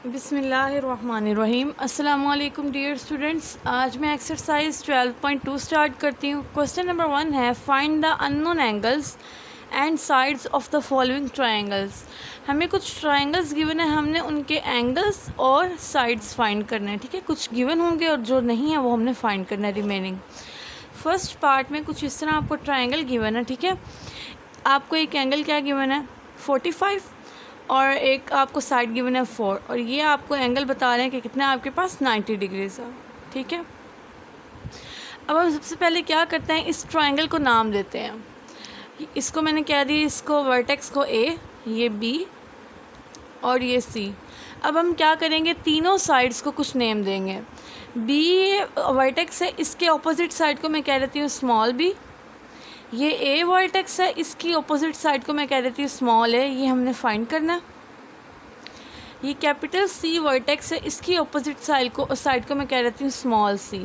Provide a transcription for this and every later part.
बिस्मिल्लाहिर्रहमानिर्रहीम। अस्सलामु अलैकुम डियर स्टूडेंट्स। आज मैं एक्सरसाइज 12.2 स्टार्ट करती हूँ। क्वेश्चन नंबर 1 है find the unknown angles and sides of the following triangles. हमें कुछ ट्रायंगल्स गिवन है, हमने उनके एंगल्स और साइड्स फाइंड करने हैं। ठीक है, कुछ गिवन होंगे और जो नहीं है वो हमने फाइंड करना है रिमेनिंग। फर्स्ट पार्ट में कुछ इस तरह आपको ट्रायंगल गिवन है। ठीक है, आपको एक एंगल क्या गिवन है 45 और एक आपको साइड गिवन है 4 और ये आपको एंगल बता रहे हैं कि कितना आपके पास 90 डिग्रीज है। ठीक है, अब हम सबसे पहले क्या करते हैं, इस ट्रायंगल को नाम देते हैं। इसको मैंने कह दिया, इसको वर्टेक्स को A, ये B और ये C। अब हम क्या करेंगे, तीनों साइड्स को कुछ नेम देंगे। B वर्टेक्स है, इसके ऑपोजिट साइड को मैं कह देती हूँ स्मॉल b। ये A वर्टेक्स है, इसकी अपोजिट साइड को मैं कह देती हूँ स्मॉल a। ये हमने फाइंड करना है। ये कैपिटल C वर्टेक्स है, इसकी अपोजिट साइड को मैं कह देती हूँ स्मॉल c।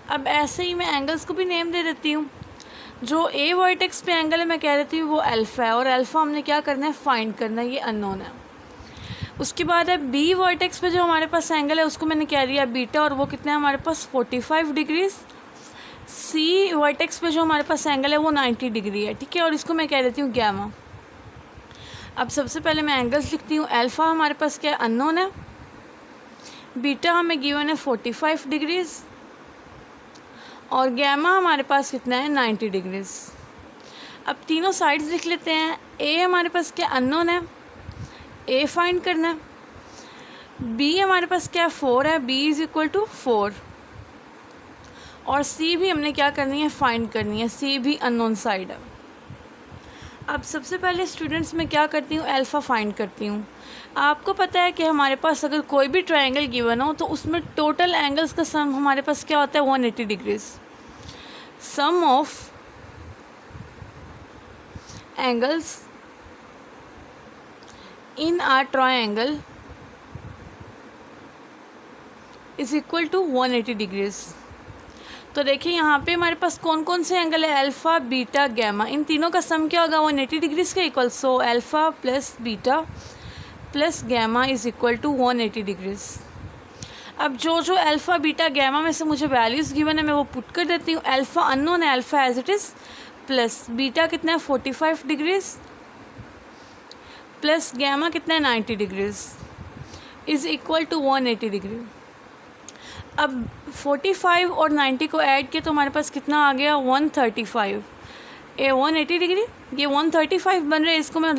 अब ऐसे ही मैं एंगल्स को भी नेम दे देती हूँ। जो A वर्टेक्स पे एंगल है मैं कह देती हूँ वो अल्फ़ा है और अल्फ़ा हमने क्या करना है, फाइंड करना है, ये अननोन है। उसके बाद है B वर्टेक्स पे जो हमारे पास एंगल है उसको मैंने कह दिया बीटा और वो कितना है हमारे पास 45 डिग्रीज। C वर्टेक्स पे जो हमारे पास एंगल है वो 90 डिग्री है। ठीक है, और इसको मैं कह देती हूँ गैमा। अब सबसे पहले मैं एंगल्स लिखती हूँ। अल्फ़ा हमारे पास क्या है, अननोन है। बीटा हमें गिवन है 45 डिग्रीज और गैमा हमारे पास कितना है 90 डिग्रीज। अब तीनों साइड्स लिख लेते हैं। A हमारे पास क्या अननोन है, A फाइंड करना है। B हमारे पास क्या 4 है, B इज़ इक्वल टू 4 और C भी हमने क्या करनी है, फाइंड करनी है। C भी अननोन साइड है। अब सबसे पहले स्टूडेंट्स मैं क्या करती हूँ, अल्फ़ा फाइंड करती हूँ। आपको पता है कि हमारे पास अगर कोई भी ट्रायंगल गिवन हो तो उसमें टोटल एंगल्स का सम हमारे पास क्या होता है 180 degrees. Sum of angles in a triangle is equal to 180 degrees. तो देखिए यहाँ पे हमारे पास कौन कौन से एंगल है, अल्फ़ा बीटा गैमा, इन तीनों का सम क्या होगा 180 डिग्रीज के equal. So alpha plus beta plus gamma is equal to 180 degrees. अब जो जो अल्फ़ा बीटा गैमा में से मुझे वैल्यूज़ गिवन है मैं वो पुट कर देती हूँ। अल्फ़ा अननोन है, alpha as it is, plus beta कितना है 45 डिग्रीज प्लस गैमा कितना है 90 degrees is equal to 180 degree. अब 45 और 90 को ऐड किया तो हमारे पास कितना आ गया 135। 180 डिग्री, ये 135 बन रहे हैं, इसको मैं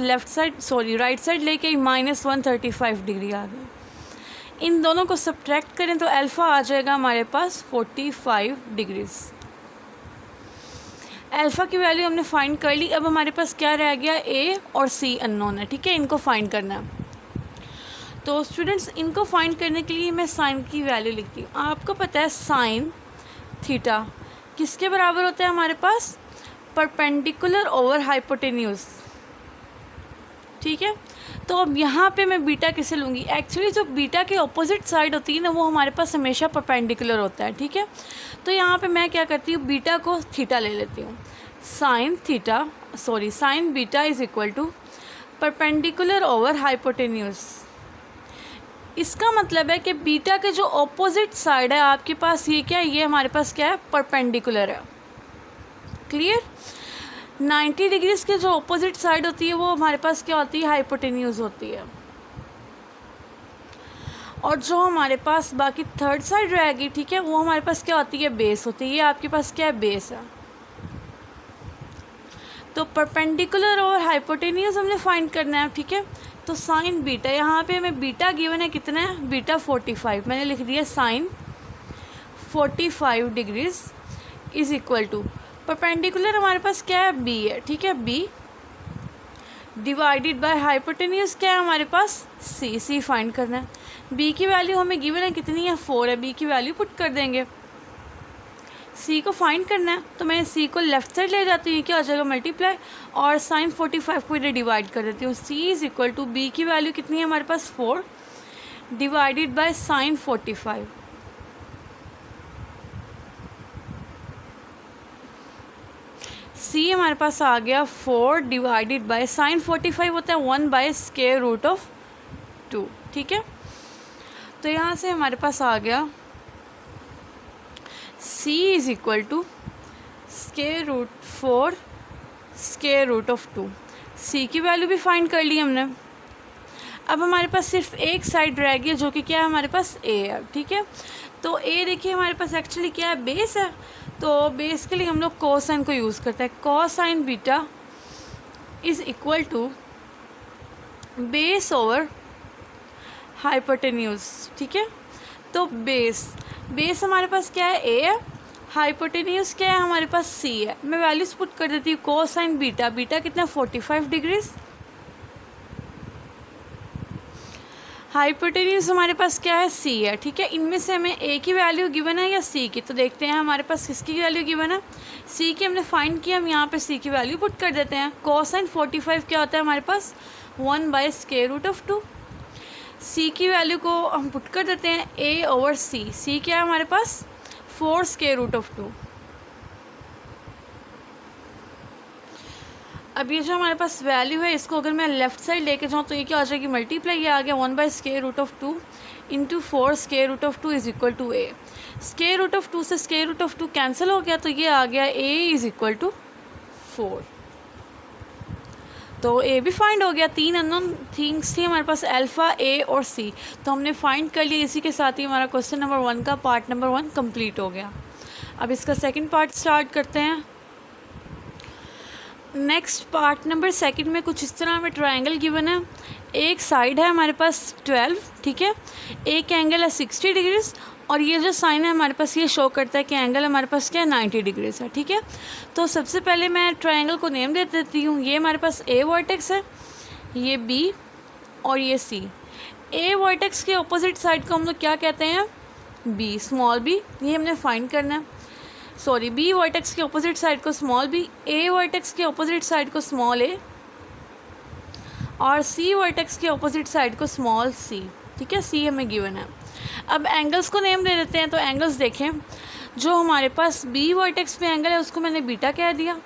राइट साइड लेके -135 डिग्री आ गया। इन दोनों को सब्ट्रैक्ट करें तो अल्फ़ा आ जाएगा हमारे पास 45 डिग्रीज। अल्फ़ा की वैल्यू हमने फाइंड कर ली। अब हमारे पास क्या रह गया, A और C अननोन है। ठीक है, इनको फाइंड करना है। तो स्टूडेंट्स इनको फाइंड करने के लिए मैं साइन की वैल्यू लिखती हूँ। आपको पता है साइन थीटा किसके बराबर होता है हमारे पास, परपेंडिकुलर ओवर हाइपोटेन्यूज। ठीक है, तो अब यहाँ पे मैं बीटा किसे लूँगी, एक्चुअली जो बीटा के ऑपोजिट साइड होती है ना वो हमारे पास हमेशा परपेंडिकुलर होता है। ठीक है, तो यहाँ पे मैं क्या करती हूँ, बीटा को थीटा ले लेती हूँ। Sine beta is equal to perpendicular over hypotenuse. इसका मतलब है कि बीटा के जो ऑपोजिट साइड है आपके पास ये क्या है, ये हमारे पास क्या है, परपेंडिकुलर है। क्लियर। 90 डिग्रीज के जो ऑपोजिट साइड होती है वो हमारे पास क्या होती है, हाइपोटेन्यूज होती है। और जो हमारे पास बाकी थर्ड साइड रहेगी, ठीक है, वो हमारे पास क्या होती है, बेस होती है। ये आपके पास क्या है, बेस है। तो परपेंडिकुलर और हाइपोटेन्यूज हमने फाइंड करना है। ठीक है, तो साइन बीटा, यहाँ पे हमें बीटा गिवन है कितना है, बीटा 45, मैंने लिख दिया sine 45 degrees is equal to perpendicular हमारे पास क्या है, B है। ठीक है, B डिवाइडेड बाय हाइपोटेन्यूज क्या है हमारे पास, C फाइंड करना है। B की वैल्यू हमें गिवन है कितनी है, 4 है। B की वैल्यू पुट कर देंगे। C को फाइंड करना है तो मैं C को लेफ्ट साइड ले जाती हूँ, क्या हो जाएगा मल्टीप्लाई, और साइन 45 को इधर डिवाइड कर देती हूँ। C is equal to B की वैल्यू कितनी है हमारे पास 4 डिवाइडेड बाय साइन 45। C हमारे पास आ गया 4 डिवाइडेड बाय साइन 45 होता है 1 बाय स्क्वायर रूट ऑफ 2, ठीक है। तो यहाँ से हमारे पास आ गया c is equal to square root 4 square root of 2। c की वैल्यू भी फाइंड कर ली हमने। अब हमारे पास सिर्फ एक साइड रह गई जो कि क्या है, हमारे पास a है, ठीक है। तो a देखिए हमारे पास एक्चुअली क्या है, बेस है। तो बेस के लिए हम लोग कोसाइन को यूज़ करते हैं। Cosine beta is equal to base over hypotenuse, ठीक है। तो बेस हमारे पास क्या है, a है। हाइपोटेन्यूज क्या है, हमारे पास c है। मैं वैल्यूज पुट कर देती हूँ। कोसाइन बीटा, बीटा कितना 45 डिग्रीज। हाइपोटेन्यूज हमारे पास क्या है, c है, ठीक है। इनमें से हमें a की वैल्यू गिवन है या c की, तो देखते हैं हमारे पास किसकी वैल्यू गिवन है। c की हमने फाइंड किया, हम यहाँ पे c की वैल्यू पुट कर देते हैं। कोसाइन 45 क्या होता है हमारे पास, 1/√2। c की वैल्यू को हम पुट कर देते हैं a ओवर c। c क्या है हमारे पास, 4√2। अब ये जो हमारे पास वैल्यू है, इसको अगर मैं लेफ़्ट साइड लेके जाऊँ तो ये क्या हो जाएगी, मल्टीप्लाई। ये आ गया 1/√2 into 4√2 is equal to a। √2 से √2 कैंसिल हो गया, तो ये आ गया a इज़ इक्वल टू 4। तो a भी फाइंड हो गया। 3 अननोन थिंग्स थी हमारे पास, अल्फ़ा, a और c, तो हमने फाइंड कर लिया। इसी के साथ ही हमारा क्वेश्चन नंबर 1 का पार्ट नंबर 1 कंप्लीट हो गया। अब इसका सेकंड पार्ट स्टार्ट करते हैं। नेक्स्ट पार्ट नंबर 2 में कुछ इस तरह हमें ट्रायंगल गिवन है। एक साइड है हमारे पास 12, ठीक है। एक एंगल है 60 डिग्रीज, और ये जो साइन है हमारे पास ये शो करता है कि एंगल हमारे पास क्या है, 90 डिग्रीज है, ठीक है। तो सबसे पहले मैं ट्रायंगल को नेम दे देती हूँ। ये हमारे पास a वर्टेक्स है, ये b और ये c। a वर्टेक्स के ऑपोजिट साइड को हम लोग क्या कहते हैं, b, स्मॉल b। ये हमने फाइंड करना है। सॉरी, b वर्टेक्स के ऑपोजिट साइड को स्मॉल b, a वर्टेक्स के ऑपोजिट साइड को स्मॉल a और c वर्टेक्स के ऑपोजिट साइड को स्मॉल c, ठीक है। c हमें गिवन है। अब एंगल्स को नेम दे देते हैं। तो एंगल्स देखें, जो हमारे पास b वर्टेक्स पे एंगल है उसको मैंने बीटा कह दिया,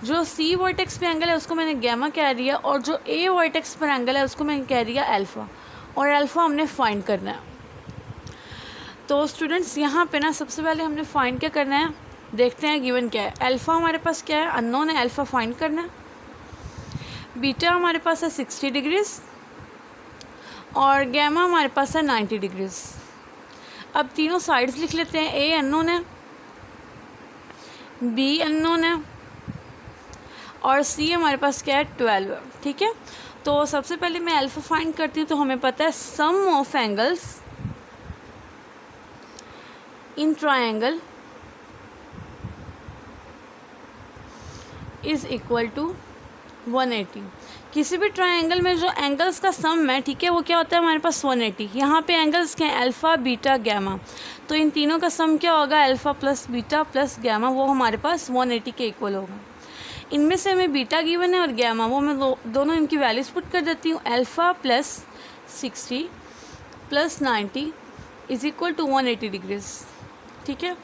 जो c वर्टेक्स पे एंगल है उसको मैंने गैमा कह दिया, और जो a वर्टेक्स पर एंगल है उसको मैंने कह दिया अल्फ़ा, और अल्फ़ा हमने फाइंड करना है। तो स्टूडेंट्स यहाँ पे ना सबसे पहले हमने फाइंड क्या करना है, देखते हैं गिवन क्या है। अल्फ़ा हमारे पास क्या है, अननोन है, अल्फ़ा फाइंड करना है। बीटा हमारे पास है 60 डिग्रीज़ और गैमा हमारे पास है 90 डिग्रीज़। अब तीनों साइड्स लिख लेते हैं। a अननोन है, b अननोन है और c हमारे पास क्या है, 12 है, ठीक है। तो सबसे पहले मैं अल्फ़ा फाइंड करती हूँ। तो हमें पता है sum of angles in triangle is equal to 180। किसी भी ट्रायंगल में जो एंगल्स का सम है, ठीक है, वो क्या होता है हमारे पास 180। यहाँ पे एंगल्स क्या हैं, अल्फ़ा, बीटा, गैमा। तो इन तीनों का सम क्या होगा, alpha plus beta plus gamma, वो हमारे पास 180 के इक्वल होगा। इनमें से हमें बीटा गिवन है और गैमा, वो मैं दोनों इनकी वैल्यूज़ पुट कर देती हूँ। Alpha plus 60 plus 90 is equal to 180 degrees, ठीक है।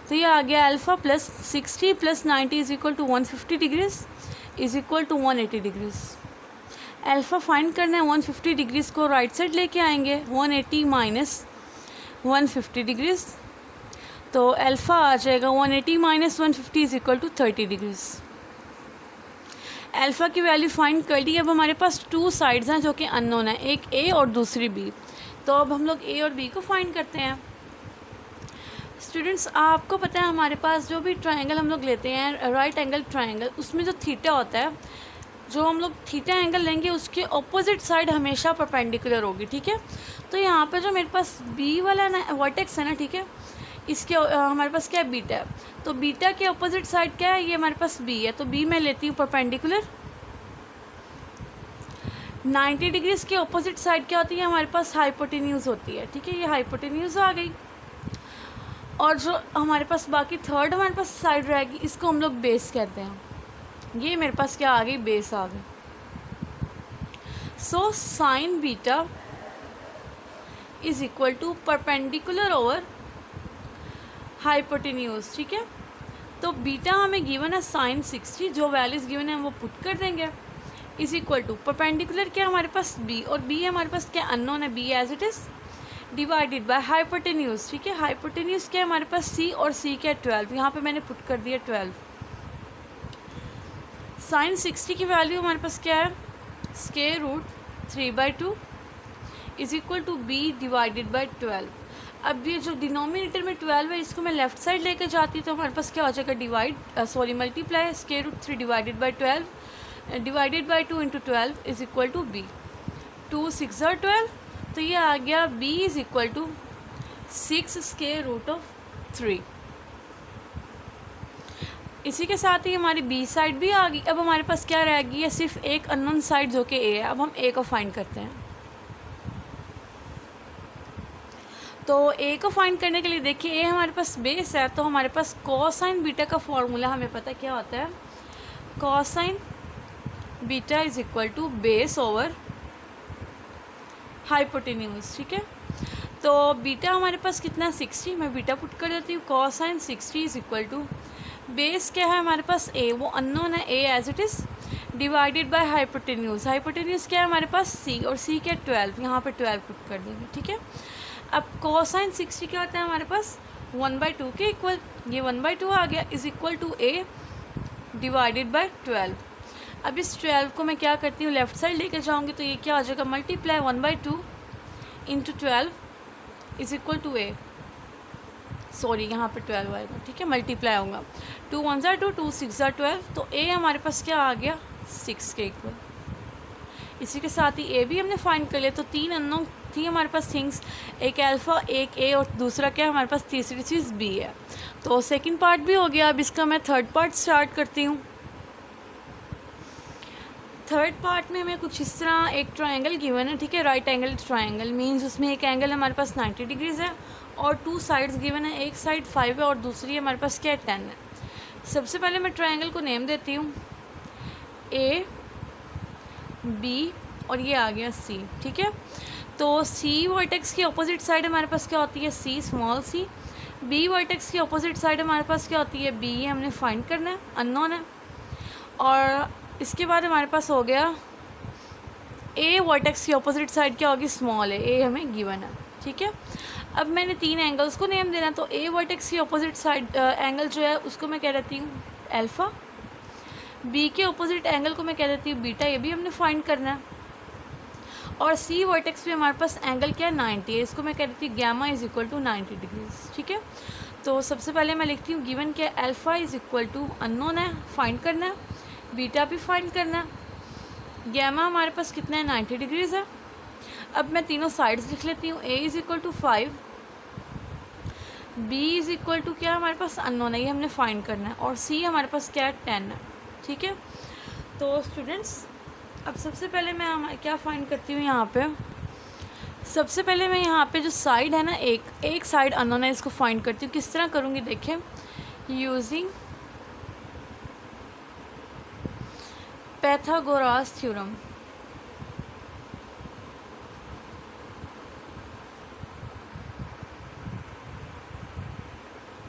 तो ये आ गया alpha plus 60 plus 90 is equal to 150 degrees is equal to 180 degrees. Alpha find करना है, 150 डिग्रीज़ को राइट साइड लेके आएंगे, 180 माइनस 150 डिग्रीज़। तो अल्फ़ा आ जाएगा 180 minus 150 is equal to 30 degrees. Alpha की वैल्यू फाइंड कर ली। अब हमारे पास 2 साइड्स हैं जो कि अननोन है, एक a और दूसरी b। तो अब हम लोग a और b को फाइंड करते हैं। स्टूडेंट्स, आपको पता है हमारे पास जो भी ट्रायंगल हम लोग लेते हैं, राइट एंगल ट्रायंगल, उसमें जो थीटा होता है, जो हम लोग थीटा एंगल लेंगे उसके ऑपोजिट साइड हमेशा परपेंडिकुलर होगी, ठीक है। तो यहाँ पे जो मेरे पास b वाला ना वर्टेक्स है ना, ठीक है, इसके हमारे पास क्या है, बीटा है। तो बीटा के ऑपोजिट साइड क्या है, ये हमारे पास b है। तो b मैं लेती हूँ परपेंडिकुलर। 90 डिग्रीज़ के ऑपोजिट साइड क्या होती है, हमारे पास हाइपोटेन्यूज होती है, ठीक है। ये हाइपोटेन्यूज आ गई। और जो हमारे पास बाकी थर्ड हमारे पास साइड रहेगी, इसको हम लोग बेस कहते हैं। ये मेरे पास क्या आ गई, बेस आ गई। So sine beta is equal to perpendicular over hypotenuse, ठीक है। तो बीटा हमें गिवन है साइन 60, जो वैल्यूज़ गिवन है वो पुट कर देंगे। इज इक्वल टू परपेंडिकुलर क्या हमारे पास बी, और बी हमारे पास क्या अननोन है, B as it is, divided by hypotenuse, ठीक है। हाइपोटेन्यूज क्या है हमारे पास सी, और सी क्या है 12, यहाँ पे मैंने पुट कर दिया 12। साइन 60 की वैल्यू हमारे पास क्या है, square root 3/2 is equal to B divided by 12। अब ये जो डिनोमिनेटर में 12 है इसको मैं लेफ्ट साइड लेकर जाती हूँ तो हमारे पास क्या हो जाएगा, multiply square root 3 divided by 12 divided by 2 into 12 is equal to B. 2 6 और 12, तो ये आ गया b is equal to 6 square root of 3। इसी के साथ ही हमारी बी साइड भी आ गई। अब हमारे पास क्या रह गई है, सिर्फ एक अननोन साइड जो कि ए है। अब हम ए को फाइंड करते हैं। तो ए को फाइंड करने के लिए देखिए ए हमारे पास बेस है, तो हमारे पास कोसाइन बीटा का फॉर्मूला हमें पता क्या होता है, cosine beta is equal to base over hypotenuse, ठीक है। तो बीटा हमारे पास कितना है 60, मैं बीटा पुट कर देती हूँ। Cosine 60 is equal to base क्या है हमारे पास ए, वो अननोन है A as it is, divided by hypotenuse. Hypotenuse क्या है हमारे पास सी, और सी क्या 12, यहाँ पे 12 पुट कर देंगे, ठीक है। अब कोसाइन 60 क्या होता है हमारे पास 1/2 के इक्वल, ये 1/2 आ गया, is equal to A divided by 12। अब इस 12 को मैं क्या करती हूँ, लेफ्ट साइड लेके जाऊँगी तो ये क्या हो जाएगा, multiply 1/2 into 12 is equal to A, sorry यहाँ पे 12 आएगा, ठीक है, मल्टीप्लाई होगा। 2 1 ज़ा 2, 2 6 ज़ा 12, तो ए हमारे पास क्या आ गया 6 के इक्वल। इसी के साथ ही ए भी हमने फाइंड कर लिया। तो 3 अननोन थी हमारे पास थिंग्स, एक अल्फ़ा, एक ए, और दूसरा क्या हमारे पास तीसरी चीज़ बी है। तो सेकंड पार्ट भी हो गया। अब इसका मैं थर्ड पार्ट स्टार्ट करती हूँ। थर्ड पार्ट में हमें कुछ इस तरह एक ट्रायंगल गिवन है, ठीक है, राइट एंगल ट्रायंगल, मींस उसमें एक एंगल हमारे पास 90 डिग्रीज़ है और 2 साइड्स गिवन है, एक साइड 5 है और दूसरी हमारे पास क्या है 10 है। सबसे पहले मैं ट्रायंगल को नेम देती हूँ ए बी और ये आ गया सी, ठीक है। तो सी वर्टेक्स की अपोजिट साइड हमारे पास क्या होती है C small C, B vertex की अपोजिट साइड हमारे पास क्या होती है बी, ये हमने फाइंड करना है, अननोन है। और इसके बाद हमारे पास हो गया ए वर्टेक्स की अपोजिट साइड क्या होगी स्मॉल है, ए हमें गिवन है, ठीक है। अब मैंने 3 एंगल्स को नेम देना, तो ए वर्टेक्स की अपोजिट साइड एंगल जो है उसको मैं कह देती हूँ अल्फ़ा, बी के अपोजिट एंगल को मैं कह देती हूँ बीटा, ये भी हमने फाइंड करना है। और सी वर्टेक्स पे हमारे पास एंगल क्या है 90 है, इसको मैं कह देती हूँ gamma is equal to 90 degrees, ठीक है। तो सबसे पहले मैं लिखती हूँ गिवन क्या है alpha is equal to unknown है, फाइंड करना है, बीटा भी फाइंड करना है, गैमा हमारे पास कितना है 90 डिग्रीज़ है। अब मैं तीनों साइड्स लिख लेती हूँ, A is equal to 5, B is equal to क्या हमारे पास अननोन है, ये हमने फाइंड करना है, और सी हमारे पास क्या है 10 है, ठीक है। तो स्टूडेंट्स अब सबसे पहले मैं क्या फाइंड करती हूँ यहाँ पे, सबसे पहले मैं यहाँ पे जो साइड है ना एक साइड अननोन है, इसको फाइंड करती हूँ। किस तरह करूँगी देखें, यूजिंग पैथागोरस थ्योरम,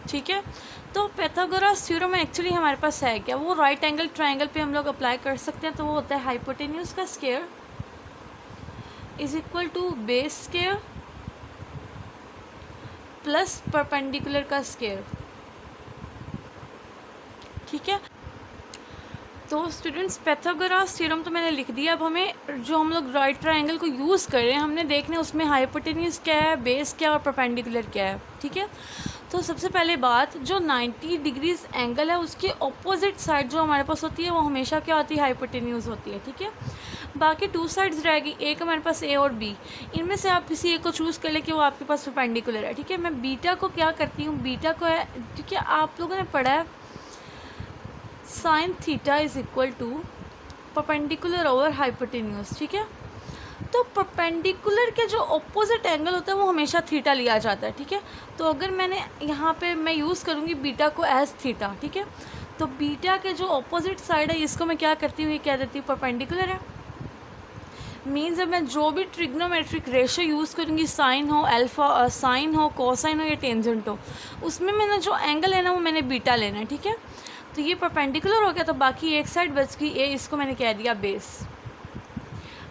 ठीक है। तो पैथागोरस थ्योरम एक्चुअली हमारे पास है क्या, वो राइट एंगल ट्रायंगल पे हम लोग अप्लाई कर सकते हैं। तो वो होता है हाइपोटेन्यूज का square is equal to base square plus perpendicular का स्क्वायर, ठीक है। तो स्टूडेंट्स पैथागोरस थ्योरम तो मैंने लिख दिया। अब हमें जो हम लोग राइट ट्रायंगल को यूज़ कर रहे हैं हमने देखना है उसमें हाइपोटेन्यूज क्या है, बेस क्या और परपेंडिकुलर क्या है, ठीक है। तो सबसे पहले बात, जो 90 डिग्रीज़ एंगल है उसके ऑपोजिट साइड जो हमारे पास होती है वो हमेशा क्या होती है हाइपोटेन्यूज होती है, ठीक है। बाकी 2 साइड्स रहेगी, एक हमारे पास ए और बी, इनमें से आप किसी एक को चूज़ कर ले कि वो आपके पास परपेंडिकुलर है, ठीक है। मैं बीटा को क्या करती हूँ, बीटा को है, ठीक है, आप लोगों ने पढ़ा है sine theta is equal to perpendicular over hypotenuse, ठीक है। तो परपेंडिकुलर के जो ऑपोजिट एंगल होता है वो हमेशा थीटा लिया जाता है, ठीक है। तो अगर मैंने यहाँ पे मैं यूज़ करूँगी बीटा को एज थीटा, ठीक है। तो बीटा के जो ऑपोजिट साइड है इसको मैं क्या करती हूँ, ये कह देती हूँ परपेंडिकुलर है। मीन्स जब मैं जो भी ट्रिग्नोमेट्रिक रेशो यूज़ करूँगी, साइन हो अल्फ़ा, साइन हो कोसाइन हो या टेंजेंट हो, उसमें मैंने जो एंगल है ना वो मैंने बीटा लेना है, ठीक है। तो ये परपेंडिकुलर हो गया, तो बाकी एक साइड बच गई ए, इसको मैंने कह दिया बेस,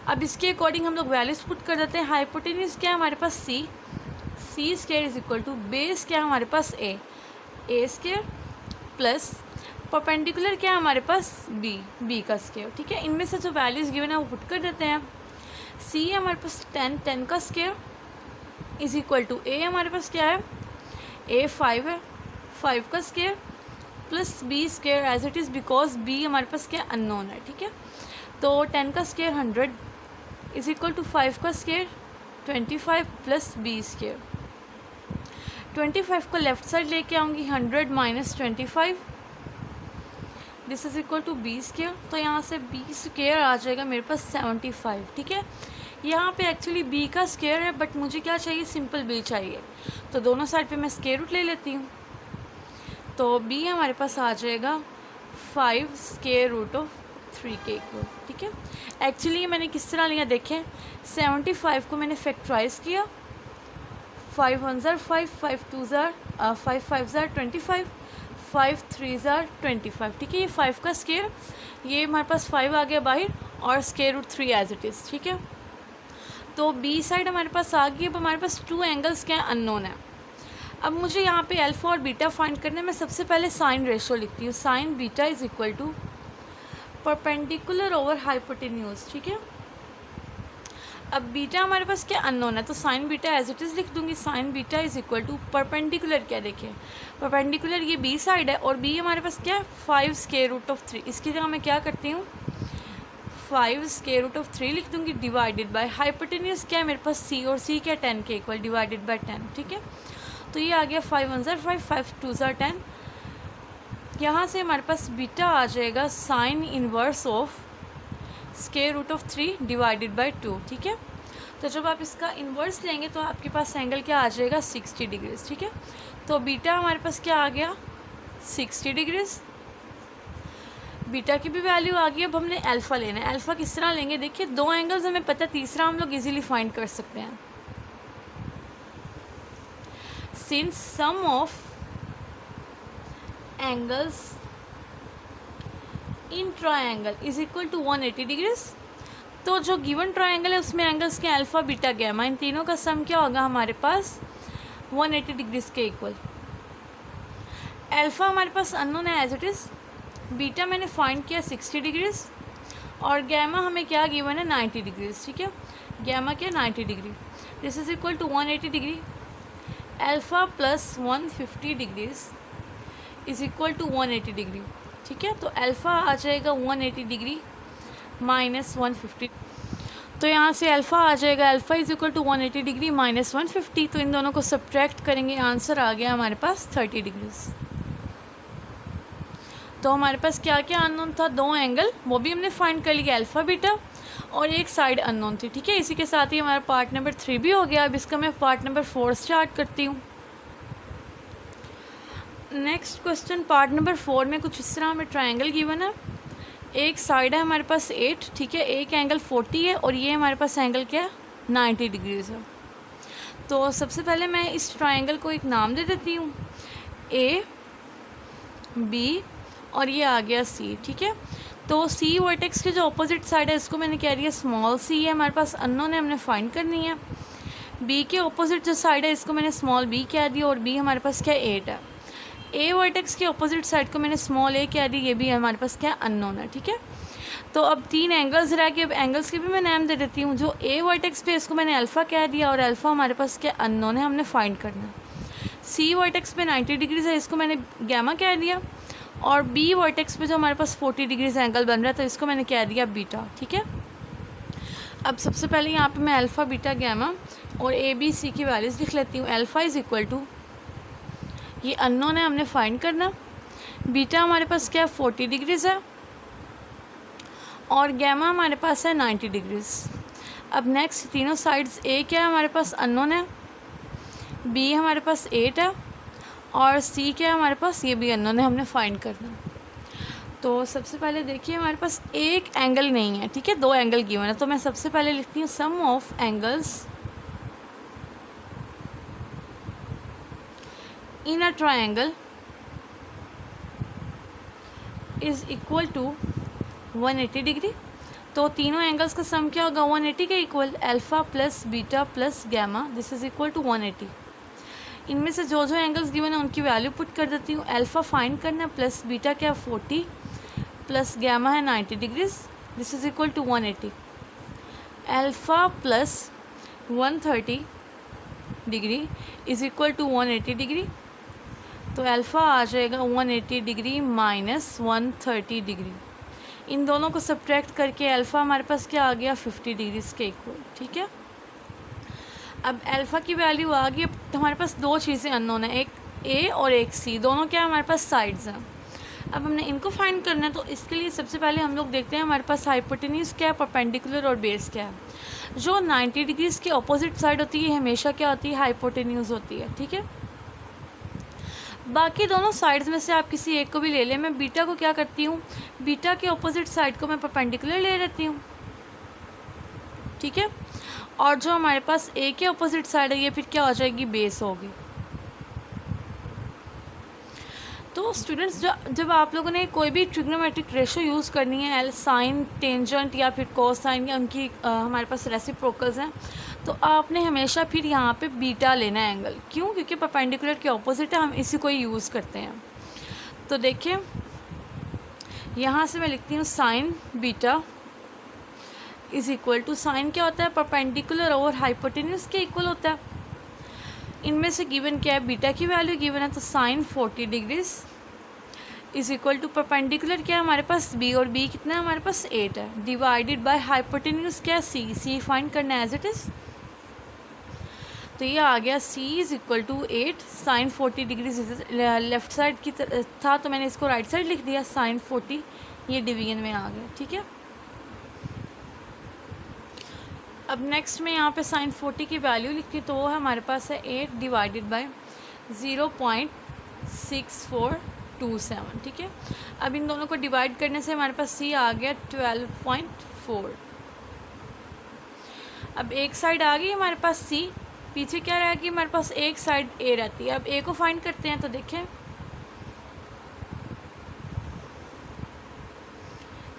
अब इसके अकॉर्डिंग हम लोग वैल्यूज पुट कर देते हैं। हाइपोटेन्यूज क्या है हमारे पास C, C square is equal to base क्या है हमारे पास A, A square plus perpendicular क्या है हमारे पास बी, बी का स्क्वायर। ठीक है, इनमें से जो वैल्यूज गिवन है वो पुट कर देते हैं। सी है हमारे पास 10, 10 का square is equal to a हमारे पास क्या है, ए 5 है, 5 का square plus b square as it is because b हमारे पास क्या अननोन है। ठीक है, तो 10 का स्क्वायर 100 इज इक्वल टू 5 का स्क्वायर 25 प्लस बी स्क्वायर। 25 को लेफ्ट साइड लेके आऊँगी, 100 minus 25 this is equal to b square. तो यहाँ से बी स्क्वायर आ जाएगा मेरे पास 75। ठीक है, यहाँ पे एक्चुअली बी का स्क्वायर है बट मुझे क्या चाहिए, सिंपल बी चाहिए, तो दोनों साइड पे मैं स्क्वायर रूट ले लेती हूँ। तो बी हमारे पास आ जाएगा 5 स्क्वायर रूट ऑफ 3 के इक्वल। ठीक है, एक्चुअली मैंने किस तरह लिया देखें, 75 को मैंने फैक्टराइज किया, 5 1 ज़ार 5, 5 2 ज़ार 5 5 ज़ार 25, 5 3 ज़ार 25। ठीक है, ये 5 का स्क्वायर, ये हमारे पास 5 आ गया बाहर और square root 3 as it is. ठीक है, तो बी साइड हमारे पास आ गई। अब हमारे पास 2 एंगल्स क्या अननोन है। अब मुझे यहाँ पे अल्फ़ा और बीटा फाइंड करने में सबसे पहले साइन रेशो लिखती हूँ, sine beta is equal to perpendicular over hypotenuse. ठीक है, अब बीटा हमारे पास क्या अननोन है, तो sine beta as it is लिख दूंगी, sine beta is equal to perpendicular क्या देखिए, परपेंडिकुलर ये बी साइड है और बी हमारे पास क्या है 5 स्क्वायर रूट ऑफ 3। इसकी जगह मैं क्या करती हूँ 5 स्क्वायर रूट ऑफ 3 लिख दूंगी डिवाइडेड बाय हाइपोटेन्यूज क्या है मेरे पास सी, और सी क्या 10 के इक्वल डिवाइडेड बाय 10। ठीक है, तो ये आ गया 5 1 ज़ार 5, 5 2 ज़ार 10। यहाँ से हमारे पास बीटा आ जाएगा sine inverse of square root of 3 divided by 2। ठीक है, तो जब आप इसका इन्वर्स लेंगे तो आपके पास एंगल क्या आ जाएगा 60 डिग्रीज। ठीक है, तो बीटा हमारे पास क्या आ गया 60 डिग्रीज, बीटा की भी वैल्यू आ गई। अब हमने अल्फ़ा लेना है, अल्फ़ा किस तरह लेंगे देखिए, 2 एंगल्स हमें पता है, तीसरा हम लोग इजीली फाइंड कर सकते हैं। Since sum of angles in triangle is equal to 180 degrees, तो जो गिवन ट्रायंगल है उसमें एंगल्स के अल्फ़ा बीटा गैमा इन तीनों का सम क्या होगा हमारे पास 180 डिग्रीज के इक्वल। अल्फ़ा हमारे पास अननोन है एज इट इज़, बीटा मैंने फाइंड किया 60 डिग्रीज और गैमा हमें क्या गिवन है 90 डिग्रीज। ठीक है, गैमा क्या 90 degree, this is equal to 180 degree, alpha plus 150 degrees is equal to 180 degree. ठीक है, तो अल्फ़ा आ जाएगा 180 डिग्री माइनस 150, तो यहाँ से अल्फ़ा आ जाएगा alpha is equal to 180 degree minus 150, तो इन दोनों को सब्ट्रैक्ट करेंगे, आंसर आ गया हमारे पास 30 डिग्रीज। तो हमारे पास क्या क्या अननोन था, 2 एंगल वो भी हमने फाइंड कर लिया अल्फ़ा बीटा, और एक साइड अननोन थी। ठीक है, इसी के साथ ही हमारा पार्ट नंबर 3 भी हो गया। अब इसका मैं पार्ट नंबर 4 स्टार्ट करती हूँ। नेक्स्ट क्वेश्चन पार्ट नंबर 4 में कुछ इस तरह हमें ट्रायंगल गिवन है, एक साइड है हमारे पास 8, ठीक है, एक एंगल 40 है और ये हमारे पास एंगल क्या है 90 डिग्रीज है। तो सबसे पहले मैं इस ट्रायंगल को एक नाम दे देती हूँ, ए बी और ये आ गया सी। ठीक है, तो सी वर्टेक्स के जो अपोजिट साइड है इसको मैंने कह दिया स्मॉल सी है, हमारे पास अननोन है, हमने फाइंड करनी है। बी के अपोजिट जो साइड है इसको मैंने स्मॉल बी कह दिया और बी हमारे पास क्या 8 है। ए वर्टेक्स के अपोजिट साइड को मैंने स्मॉल ए कह दी, ये भी हमारे पास क्या अननोन है। ठीक है, तो अब 3 एंगल्स रह गए, अब एंगल्स के भी मैं नाम दे देती हूँ। जो ए वर्टेक्स पे इसको मैंने अल्फ़ा कह दिया और अल्फ़ा हमारे पास क्या अननोन है, हमने फाइंड करना है। सी वर्टेक्स पे 90 डिग्रीज है, इसको मैंने गैमा कह दिया, और बी वर्टेक्स पे जो हमारे पास 40 डिग्रीज एंगल बन रहा है तो इसको मैंने कह दिया बीटा। ठीक है, अब सबसे पहले यहाँ पे मैं अल्फ़ा बीटा गैमा और ए बी सी की वैल्यूज़ लिख लेती हूँ। अल्फ़ा इज़ इक्वल टू ये अननोन है, हमने फाइंड करना, बीटा हमारे पास क्या है 40 डिग्रीज़ है और गैमा हमारे पास है 90 डिग्रीज़। अब नेक्स्ट तीनों साइड्स, ए क्या है हमारे पास अननोन है, बी हमारे पास 8 है और सी क्या है हमारे पास, ये भी अननोन है, हमने फाइंड करना। तो सबसे पहले देखिए हमारे पास एक एंगल नहीं है, ठीक है, 2 एंगल गिवन है, तो मैं सबसे पहले लिखती हूँ sum of angles in a triangle is equal to 180 degree. तो तीनों एंगल्स का सम क्या होगा 180 के equal, alpha plus beta plus gamma, this is equal to 180। इनमें से जो जो एंगल्स गिवन है उनकी वैल्यू पुट कर देती हूँ। अल्फ़ा फाइंड करना है, प्लस बीटा क्या 40 प्लस गैमा है 90 degrees, this is equal to 180। Alpha plus 130 degree is equal to 180 degree, तो अल्फ़ा आ जाएगा 180 डिग्री माइनस 130 डिग्री। इन दोनों को सब्ट्रैक्ट करके अल्फ़ा हमारे पास क्या आ गया 50 डिग्रीज के इक्वल, ठीक है। अब अल्फ़ा की वैल्यू आ गई। अब हमारे पास दो चीज़ें अननोन है, एक ए और एक सी, दोनों क्या हमारे पास साइड्स हैं। अब हमने इनको फाइंड करना है, तो इसके लिए सबसे पहले हम लोग देखते हैं हमारे पास हाइपोटेन्यूज क्या है, परपेंडिकुलर और बेस क्या है। जो 90 डिग्रीज़ की अपोजिट साइड होती है हमेशा क्या होती है, हाइपोटेन्यूज होती है, ठीक है। बाकी दोनों साइड्स में से आप किसी एक को भी ले लें। मैं बीटा को क्या करती हूँ, बीटा के अपोजिट साइड को मैं परपेंडिकुलर ले लेती हूँ, ठीक है। और जो हमारे पास ए के अपोजिट साइड है ये फिर क्या हो जाएगी, बेस होगी। तो स्टूडेंट्स जब आप लोगों ने कोई भी ट्रिग्नोमेट्रिक रेशो यूज़ करनी है, एल साइन टेंजेंट या फिर कोसाइन या उनकी हमारे पास रेसिप्रोकल्स हैं, तो आपने हमेशा फिर यहाँ पे बीटा लेना है एंगल। क्यों? क्योंकि परपेंडिकुलर के ऑपोजिट है, हम इसी को ही यूज़ करते हैं। तो देखिए यहाँ से मैं लिखती हूँ sine beta is equal to, sine क्या होता है, परपेंडिकुलर ओवर हाइपोटेन्यूज के इक्वल होता है। इनमें से गिवन क्या है, बीटा की वैल्यू गिवन है, तो sine 40 degrees is equal to perpendicular क्या है हमारे पास बी, और बी कितना है हमारे पास 8 है, डिवाइडेड बाय हाइपोटेन्यूज क्या है सी, सी फाइंड करना है एज इट इज़। तो ये आ गया C is equal to 8 sine 40 degrees, left side की था तो मैंने इसको राइट साइड लिख दिया, साइन 40 ये डिवीजन में आ गया, ठीक है। अब नेक्स्ट में यहाँ पे साइन 40 की वैल्यू लिखती, तो वो हमारे पास है 8 डिवाइडेड बाय 0.6427, ठीक है। अब इन दोनों को डिवाइड करने से हमारे पास सी आ गया 12.4। अब एक साइड आ गई हमारे पास सी, पीछे क्या रहेगी हमारे पास एक साइड ए रहती है। अब ए को फाइंड करते हैं, तो देखें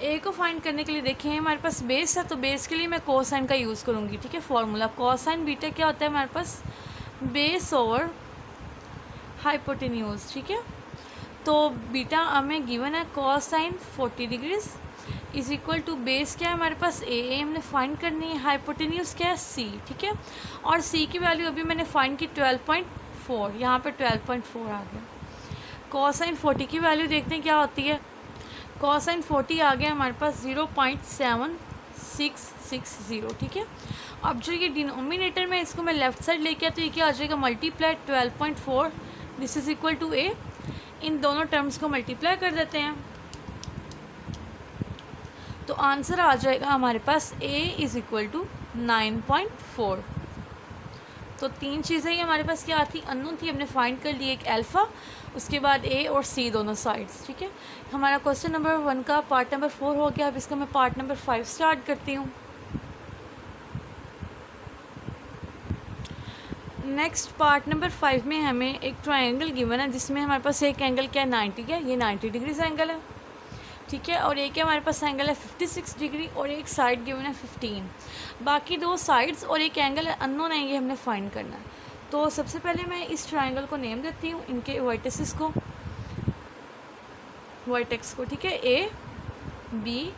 ए को फाइंड करने के लिए देखें हमारे पास बेस है, तो बेस के लिए मैं कोसाइन का यूज़ करूँगी, ठीक है। फॉर्मूला कोसाइन बीटा क्या होता है हमारे पास, बेस ओवर हाइपोटेन्यूज, ठीक है। तो बीटा हमें गिवन है cosine 40 degrees is equal to base क्या है हमारे पास ए हमने फाइंड करनी है, हाइपोटेन्यूज क्या है सी, ठीक है। और सी की वैल्यू अभी मैंने फाइंड की 12.4, यहाँ पे 12.4 आ गया। कोसाइन 40 की वैल्यू देखते हैं क्या होती है, कोसाइन 40 आ गया हमारे पास 0.7660, ठीक है। अब जो ये डिनोमिनेटर में इसको मैं लेफ़्ट साइड लेके आया, तो ये क्या आ जाएगा multiply 12.4, this is equal to A. इन दोनों टर्म्स को मल्टीप्लाई कर देते हैं, तो आंसर आ जाएगा हमारे पास ए इज़ इक्वल टू 9.4। तो तीन चीज़ें ही हमारे पास क्या आती, अननोन थी, हमने फाइंड कर ली, एक अल्फ़ा, उसके बाद ए और सी दोनों साइड्स, ठीक है। हमारा क्वेश्चन नंबर 1 का पार्ट नंबर 4 हो गया। अब इसका मैं पार्ट नंबर 5 स्टार्ट करती हूँ। नेक्स्ट पार्ट नंबर 5 में हमें एक ट्रायंगल गिवन है, जिसमें हमारे पास एक एंगल क्या है 90 का, ये 90 डिग्रीज एंगल है, ठीक है। और एक हमारे पास एंगल है 56 डिग्री और एक साइड गिवन है 15। बाकी दो साइड्स और एक एंगल अननोन है, ये हमने फाइंड करना है। तो सबसे पहले मैं इस ट्रायंगल को नेम देती हूँ, इनके वर्टिसेस को, वर्टेक्स को, ठीक है, ए बी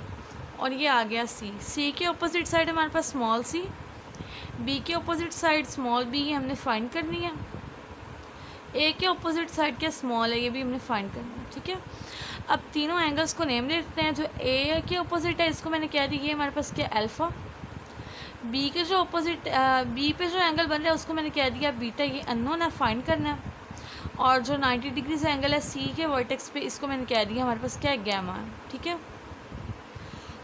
और ये आ गया सी। सी के अपोजिट साइड हमारे पास स्मॉल सी, बी के अपोजिट साइड स्मॉल बी, ये हमने फाइंड करनी है। ए के अपोजिट साइड क्या स्मॉल है, ये भी हमने फाइंड करना है, ठीक है। अब तीनों एंगल्स को नेम देते हैं। जो ए के अपोजिट है इसको मैंने कह दी ये हमारे पास क्या अल्फ़ा, बी के जो अपोजिट बी पे जो एंगल बन रहा है उसको मैंने कह दिया बीटा, ये अननोन है, फाइंड करना है। और जो 90 डिग्री से एंगल है सी के वर्टेक्स पे, इसको मैंने कह दिया हमारे पास क्या है गैमा है, ठीक है।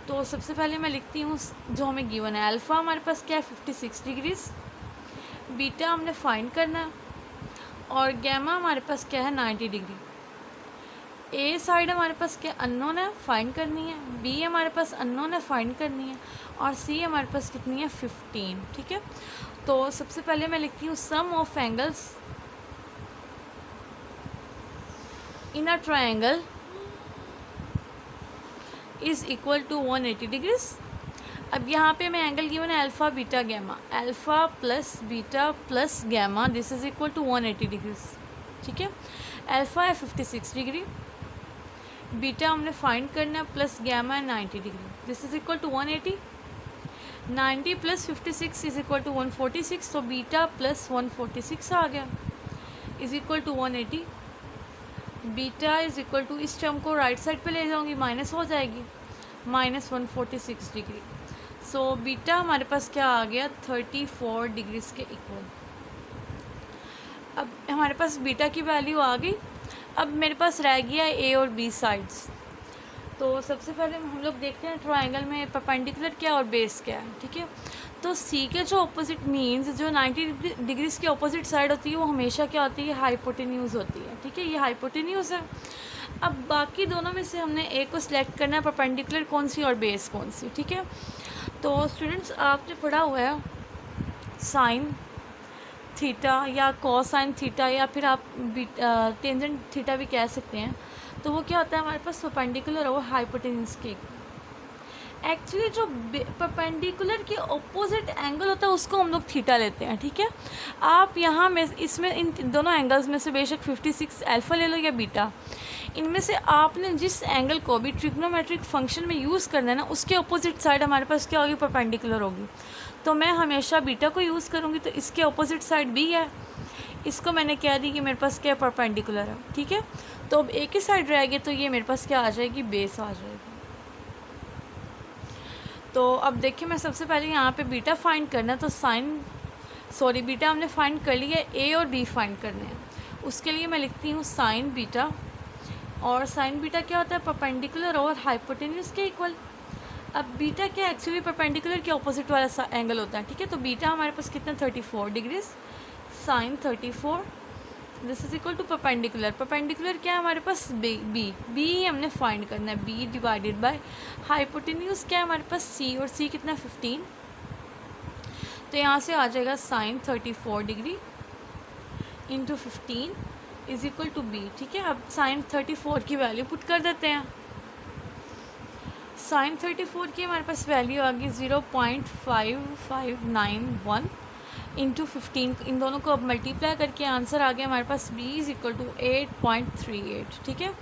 तो सबसे पहले मैं लिखती हूँ जो हमें गिवन है, अल्फ़ा हमारे पास क्या है 56 डिग्रीज, बीटा हमने फाइंड करना है और गैमा हमारे पास क्या है 90 डिग्री। ए साइड हमारे पास क्या अननोन है, फाइंड करनी है, बी हमारे पास अननोन है, फाइंड करनी है, और सी हमारे पास कितनी है 15, ठीक है। तो सबसे पहले मैं लिखती हूँ sum of angles in a triangle is equal to 180 degrees, अब यहाँ पे मैं एंगल गिवन है alpha beta gamma, alpha plus beta plus gamma, this is equal to 180 degrees, ठीक है। अल्फ़ा है 56 डिग्री, बीटा हमने फाइंड करना है, प्लस गैमा है 90 degree, this is equal to 180। 90 plus 56 is equal to 146, तो बीटा प्लस 146 आ गया is equal to 180। Beta is equal to, इस टर्म को राइट साइड पे ले जाऊँगी, माइनस हो जाएगी, माइनस 146 डिग्री। सो बीटा हमारे पास क्या आ गया, 34 डिग्रीज़ के इक्वल। अब हमारे पास बीटा की वैल्यू आ गई। अब मेरे पास रह गया ए और बी साइड्स। तो सबसे पहले हम लोग देखते हैं ट्रायंगल में परपेंडिकुलर क्या और बेस क्या है, ठीक है। तो सी के जो ऑपोजिट मीन्स, जो 90 डिग्रीज़ की ऑपोजिट साइड होती है वो हमेशा क्या होती है, हाइपोटेन्यूज़ होती है, ठीक है। ये हाइपोटेन्यूज़ है। अब बाकी दोनों में से हमने ए को सिलेक्ट करना है, परपेंडिकुलर कौन सी और बेस कौन सी, ठीक है। तो स्टूडेंट्स आपने पढ़ा हुआ है साइन थीटा या कोसाइन थीटा, या फिर आप टेंजेंट थीटा भी कह सकते हैं। तो वो क्या होता है हमारे पास, परपेंडिकुलर और हाइपोटेन्यूज के। एक्चुअली जो परपेंडिकुलर के ऑपोजिट एंगल होता है उसको हम लोग थीटा लेते हैं, ठीक है। आप यहाँ में इसमें इन दोनों एंगल्स में से बेशक 56 अल्फ़ा ले लो या बीटा, इनमें से आपने जिस एंगल को भी ट्रिग्नोमेट्रिक फंक्शन में यूज़ करना है ना, उसके ऑपोजिट साइड हमारे पास क्या होगी, परपेंडिकुलर होगी। तो मैं हमेशा बीटा को यूज़ करूँगी, तो इसके ऑपोजिट साइड बी है, इसको मैंने कह दी कि मेरे पास क्या परपेंडिकुलर है, ठीक है। तो अब एक ही साइड रहेगी, तो ये मेरे पास क्या आ जाएगी, बेस आ जाएगी। तो अब देखिए, मैं सबसे पहले यहाँ पे बीटा फाइंड करना है, तो बीटा हमने फाइंड कर लिया, ए और बी फाइंड करने हैं। उसके लिए मैं लिखती हूँ साइन बीटा, और साइन बीटा क्या होता है, परपेंडिकुलर और हाइपोटेन्यूज के इक्वल। अब बीटा क्या एक्चुअली परपेंडिकुलर के ऑपोजिट वाला एंगल होता है, ठीक है। तो बीटा हमारे पास कितना, 34 degrees, sine 34, this is equal to perpendicular. Perpendicular क्या है हमारे पास, बी ही हमने फाइंड करना है, बी डिवाइडेड बाय हाइपोटेन्यूज क्या है हमारे पास, सी, और सी कितना 15। तो यहाँ से आ जाएगा sine 34 degree into 15 is equal to b, ठीक है। अब साइन 34 की वैल्यू पुट कर देते हैं। साइन 34 की हमारे पास वैल्यू आ गई 0.5591 इंटू 15। इन दोनों को अब मल्टीप्लाई करके आंसर आ गया हमारे पास b इज़ इक्वल टू 8.38, ठीक है।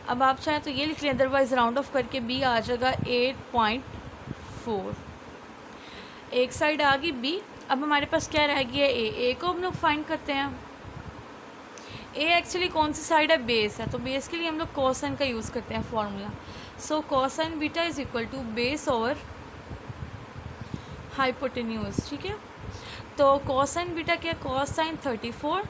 अब आप चाहें तो ये लिख लें, अदरवाइज़ राउंड ऑफ करके b आ जाएगा 8.4। एक साइड आ गई b। अब हमारे पास क्या रह गया, ए को हम लोग फाइंड करते हैं। ए एक्चुअली कौन सी साइड है, बेस है, तो बेस के लिए हम लोग कोसाइन का यूज़ करते हैं formula. So cosine beta is equal to base over hypotenuse, ठीक है। तो कोसाइन बीटा क्या, cosine 34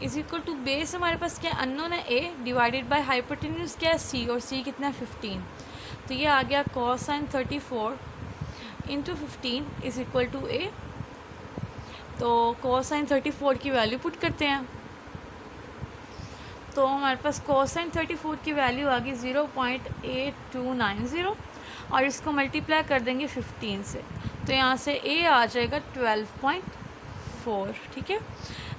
is equal to base हमारे पास क्या अननोन है ए, डिवाइडेड बाय हाइपोटेन्यूज क्या है सी, और सी कितना है 15। तो ये आ गया cosine 34 into 15 is equal to A. तो कोसाइन 34 की वैल्यू पुट करते हैं, तो हमारे पास कोसाइन 34 की वैल्यू आ गई 0.8290, और इसको मल्टीप्लाई कर देंगे 15 से, तो यहाँ से ए आ जाएगा 12.4, ठीक है।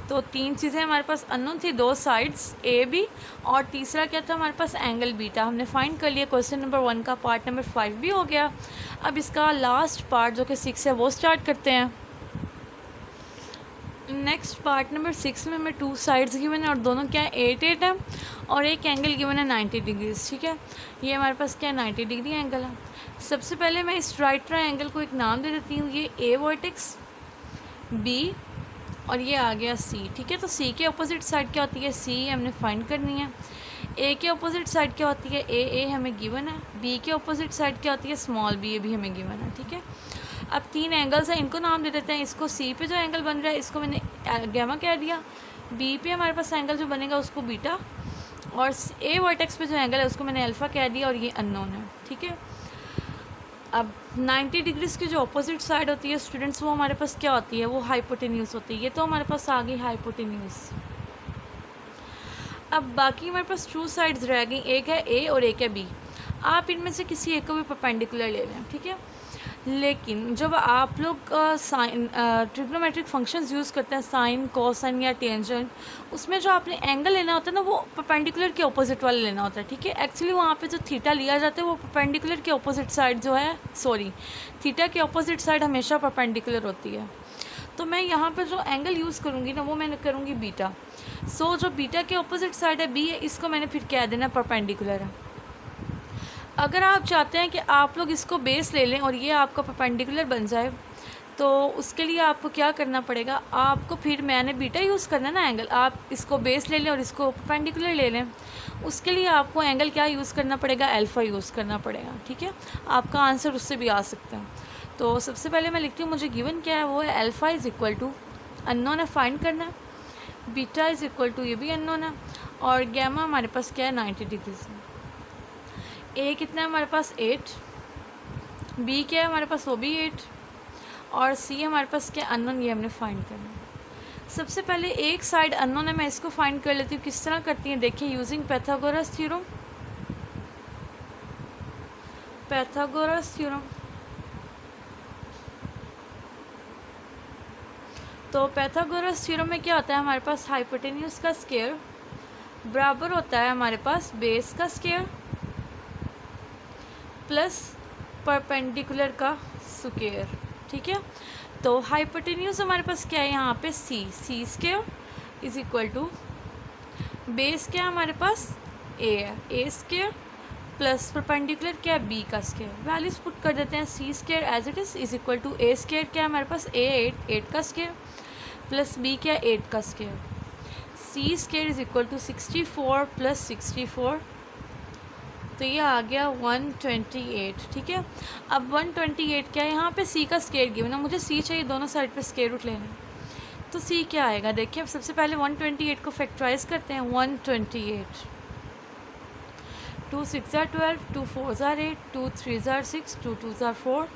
तो तीन चीज़ें हमारे पास अननोन थी, दो साइड्स ए बी, और तीसरा क्या था हमारे पास, एंगल बीटा हमने फाइंड कर लिया। क्वेश्चन नंबर 1 का पार्ट नंबर 5 भी हो गया। अब इसका लास्ट पार्ट जो कि 6 है वो स्टार्ट करते हैं। नेक्स्ट पार्ट नंबर 6 में हमें 2 साइड्स गिवन है, और दोनों क्या है 8 है, और एक एंगल गिवन है 90 डिग्रीज, ठीक है। ये हमारे पास क्या है 90 डिग्री एंगल है। सबसे पहले मैं इस राइट ट्रायंगल को एक नाम दे देती हूँ, ये ए वर्टेक्स, बी, और ये आ गया सी, ठीक है। तो सी के अपोजिट साइड क्या होती है, सी हमने फाइंड करनी है। ए के अपोजिट साइड क्या होती है, ए हमें गिवन है। बी के अपोजिट साइड क्या होती है, स्मॉल बी, भी हमें गिवन है, ठीक है। अब 3 एंगल्स हैं, इनको नाम दे देते हैं। इसको सी पे जो एंगल बन रहा है इसको मैंने गैमा कह दिया, बी पे हमारे पास एंगल जो बनेगा उसको बीटा, और ए वर्टेक्स पे जो एंगल है उसको मैंने अल्फ़ा कह दिया, और ये अननोन है, ठीक है। अब 90 डिग्रीज़ की जो अपोजिट साइड होती है स्टूडेंट्स, वो हमारे पास क्या होती है, वो हाइपोटेन्यूज होती है। ये तो हमारे पास आ गई हाइपोटेन्यूज। अब बाकी हमारे पास 2 साइड्स रह गई, एक है ए और एक है बी। आप इनमें से किसी एक को भी परपेंडिकुलर ले लें, ठीक है। लेकिन जब आप लोग साइन ट्रिग्नोमेट्रिक फंक्शंस यूज़ करते हैं, साइन, कोसाइन या टेंजेंट, उसमें जो आपने एंगल लेना होता है ना वो परपेंडिकुलर के ऑपोजिट वाला लेना होता है, ठीक है। एक्चुअली वहाँ पे जो थीटा लिया जाता है वो परपेंडिकुलर के ऑपोजिट साइड जो है, सॉरी, थीटा के ऑपोजिट साइड हमेशा परपेंडिकुलर होती है। तो मैं यहाँ पर जो एंगल यूज़ करूँगी ना वो मैंने करूँगी बीटा। सो जो बीटा के ऑपोजिट साइड है बी है, इसको मैंने फिर कह देना परपेंडिकुलर है। अगर आप चाहते हैं कि आप लोग इसको बेस ले लें और ये आपका परपेंडिकुलर बन जाए, तो उसके लिए आपको क्या करना पड़ेगा, आपको फिर मैंने बीटा यूज़ करना है ना एंगल, आप इसको बेस ले लें और इसको परपेंडिकुलर ले लें। उसके लिए आपको एंगल क्या यूज़ करना पड़ेगा, अल्फ़ा यूज़ करना पड़ेगा, ठीक है। आपका आंसर उससे भी आ सकता है। तो सबसे पहले मैं लिखती हूँ, मुझे गिवन क्या है वो है alpha is equal to unknown है, फाइंड करना है, बीटा इज़ इक्वल टू ये भी अननोन है, और गैमा हमारे पास क्या है 90 डिग्रीज में। ए कितना है हमारे पास 8, बी क्या है हमारे पास वो भी 8, और सी हमारे पास क्या अननोन, ये हमने फाइंड करना है। सबसे पहले एक साइड अननोन है, मैं इसको फाइंड कर लेती हूँ। किस तरह करती हैं देखिए, using Pythagoras theorem. Pythagoras theorem, तो पैथागोरस थ्योरम में क्या होता है, हमारे पास हाइपोटेन्यूज का स्क्वायर बराबर होता है हमारे पास बेस का स्क्वायर प्लस परपेंडिकुलर का स्क्वायर, ठीक है। तो हाइपोटेन्यूज हमारे पास क्या है यहाँ पे C square is equal to base क्या है हमारे पास ए है, ए स्क्वायर प्लस परपेंडिकुलर क्या है बी का स्क्वायर। वैल्यूज पुट कर देते हैं, C square as it is equal to A square क्या है हमारे पास ए 8 का स्क्वायर प्लस बी क्या है 8 का square. C square is equal to 64 plus 64, तो ये आ गया 128, ठीक है। अब 128 क्या है, यहाँ पे सी का स्क्वायर गिवन है, मुझे सी चाहिए, दोनों साइड पे स्क्वायर रूट लेना है। तो सी क्या आएगा देखिए, अब सबसे पहले 128 को फैक्टराइज करते हैं। 128, 2 6 ज़ार 12, 2 4 ज़ार 8, 2 3 ज़ार 6, 2 2 ज़ार 4,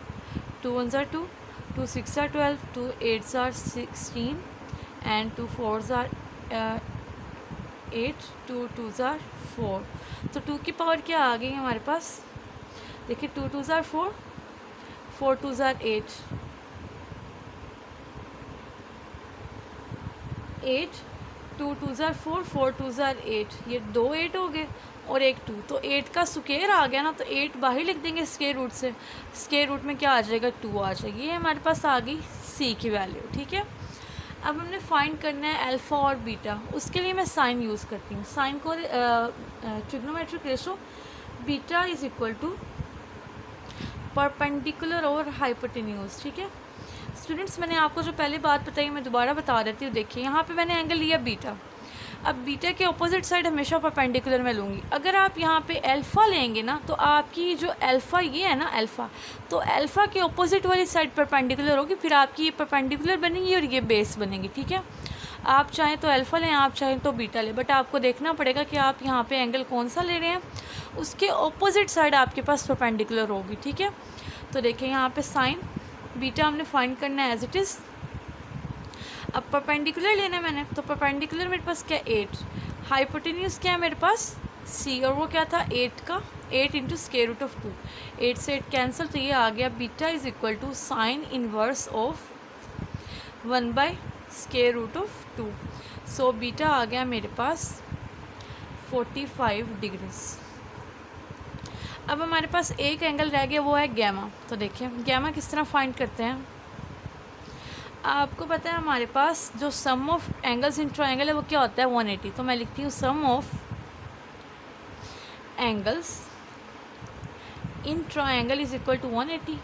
2 1 ज़ार 2, 2 6 ज़ार 12, 2 8 ज़ार 16 एंड 2 4 ज़ार 8, 2 2 ज़ार 4। तो 2 की पावर क्या आ गई हमारे पास, देखिए 2 2 ज़ार 4, 4 2 ज़ार 8, 2 2 ज़ार 4, 4 2 ज़ार 8, ये 2 8 हो गए और एक 2, तो 8 का स्क्वायर आ गया ना, तो 8 बाहर लिख देंगे स्क्वायर रूट से, स्क्वायर रूट में क्या आ जाएगा 2 आ जाएगी। ये हमारे पास आ गई सी की वैल्यू, ठीक है। अब हमने फाइंड करना है अल्फ़ा और बीटा, उसके लिए मैं साइन यूज़ करती हूँ। साइन को trigonometric ratio beta is equal to perpendicular और हाइपोटेन्यूज, ठीक है। स्टूडेंट्स, मैंने आपको जो पहले बात बताई मैं दोबारा बता देती हूँ। देखिए यहाँ पे मैंने एंगल लिया बीटा, अब बीटा के ऑपोजिट साइड हमेशा परपेंडिकुलर में लूँगी। अगर आप यहाँ पे अल्फ़ा लेंगे ना, तो आपकी जो अल्फ़ा ये है ना अल्फ़ा, तो अल्फ़ा के ऑपोजिट वाली साइड परपेंडिकुलर होगी, फिर आपकी ये परपेंडिकुलर बनेगी और ये बेस बनेगी, ठीक है। आप चाहें तो अल्फ़ा लें, आप चाहें तो बीटा लें, बट आपको देखना पड़ेगा कि आप यहाँ पे एंगल कौन सा ले रहे हैं, उसके ऑपोजिट साइड आपके पास परपेंडिकुलर होगी, ठीक है। तो देखिए यहाँ पे साइन बीटा हमने फाइंड करना है एज इट इज़। अब परपेंडिकुलर लेना है मैंने, तो परपेंडिकुलर मेरे पास क्या 8, हाइपोटेन्यूज क्या है मेरे पास सी, और वो क्या था 8 का 8 इंटू स्क्वायर रूट ऑफ 2, 8 से 8 कैंसिल, तो ये आ गया beta is equal to sine inverse of 1/स्क्वायर रूट ऑफ 2। सो बीटा आ गया मेरे पास 45 डिग्रीज। अब हमारे पास एक एंगल रह गया, वो है गैमा। तो देखिए गैमा किस तरह फाइंड करते हैं। आपको पता है हमारे पास जो सम ऑफ एंगल्स इन ट्रायंगल है वो क्या होता है 180। तो मैं लिखती हूँ sum of angles in triangle is equal to 180।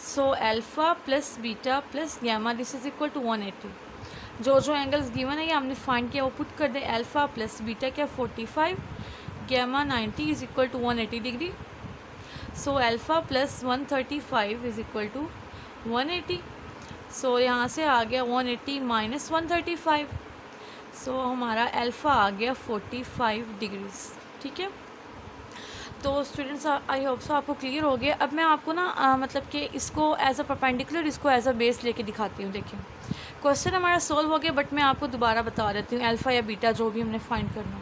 So alpha plus beta plus gamma this is equal to 180। जो एंगल्स गिवन है ये हमने फाइंड किया, वो पुट कर दे। अल्फ़ा प्लस बीटा क्या 45, gamma 90 is equal to 180 degree. So alpha plus 135 is equal to 180। So यहाँ से आ गया 180 माइनस 135, सो हमारा अल्फ़ा आ गया 45 डिग्रीज, ठीक है। तो स्टूडेंट्स आई होप सो आपको क्लियर हो गया। अब मैं आपको ना मतलब कि इसको एज अ परपेंडिकुलर, इसको एज अ बेस लेके दिखाती हूँ। देखिए क्वेश्चन हमारा सॉल्व हो गया, बट मैं आपको दोबारा बता देती हूँ अल्फ़ा या बीटा जो भी हमने फाइंड करना।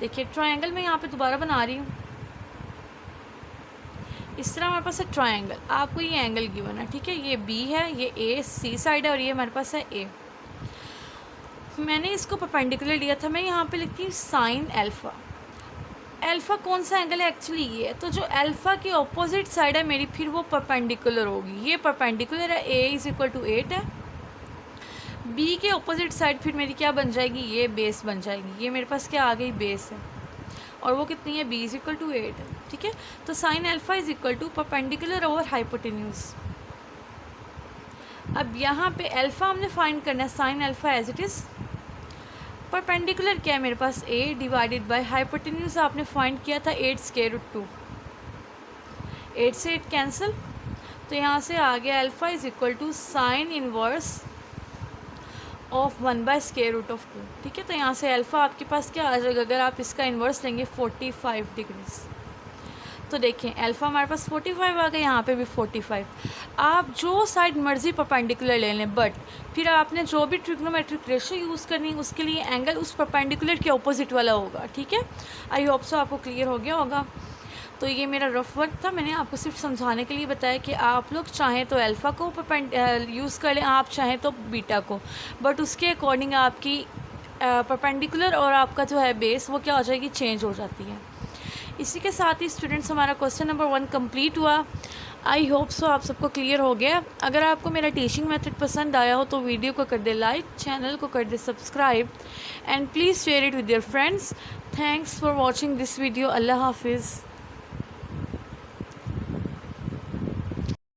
देखिए ट्रायंगल में यहाँ पे दोबारा बना रही हूँ। इस तरह हमारे पास है ट्रायंगल, आपको ये एंगल गिवन है, ठीक है, ये बी है, ये ए सी साइड है और ये हमारे पास है ए। मैंने इसको परपेंडिकुलर लिया था, मैं यहाँ पे लिखती हूँ साइन एल्फ़ा। एल्फ़ा कौन सा एंगल है, एक्चुअली ये है, तो जो एल्फ़ा की अपोजिट साइड है मेरी, फिर वो परपेंडिकुलर होगी, ये परपेंडिकुलर है, ए इज़ इक्वल टू 8 है। बी के अपोजिट साइड फिर मेरी क्या बन जाएगी, ये बेस बन जाएगी, ये मेरे पास क्या आ गई, बेस है, और वो कितनी है, बी इज़ इक्वल टू 8 है, ठीक है। तो sine alpha is equal to perpendicular over hypotenuse. अब यहाँ पे एल्फ़ा हमने फाइंड करना है, sine alpha as it is, perpendicular क्या है मेरे पास, ए डिवाइडेड बाय हाइपोटेन्यूज आपने फाइंड किया था 8 स्क्वायर रूट 2, 8 से 8 कैंसिल, तो यहाँ से आ गया alpha is equal to sine inverse of 1 by square root of 2, ठीक है। तो यहाँ से अल्फ़ा आपके पास क्या आ जाएगा, अगर आप इसका इन्वर्स लेंगे 45 डिग्रीज, तो देखें अल्फ़ा हमारे पास 45 आ गया, यहाँ पे भी 45। आप जो साइड मर्जी परपेंडिकुलर ले लें, बट फिर आपने जो भी ट्रिग्नोमेट्रिक रेशो यूज़ करनी है उसके लिए एंगल उस परपेंडिकुलर के ऑपोजिट वाला होगा, ठीक है। आई होप सो आपको क्लियर हो गया होगा। तो ये मेरा रफ वर्क था, मैंने आपको सिर्फ समझाने के लिए बताया कि आप लोग चाहें तो अल्फ़ा को यूज़ कर लें, आप चाहें तो बीटा को, बट उसके अकॉर्डिंग आपकी परपेंडिकुलर और आपका जो है बेस वो क्या हो जाएगी, चेंज हो जाती है। इसी के साथ ही स्टूडेंट्स हमारा क्वेश्चन नंबर 1 कंप्लीट हुआ। आई होप सो आप सबको क्लियर हो गया। अगर आपको मेरा टीचिंग मेथड पसंद आया हो तो वीडियो को कर दे लाइक, चैनल को कर दे subscribe, and please share it with your friends. Thanks for watching this video. अल्लाह हाफिज़।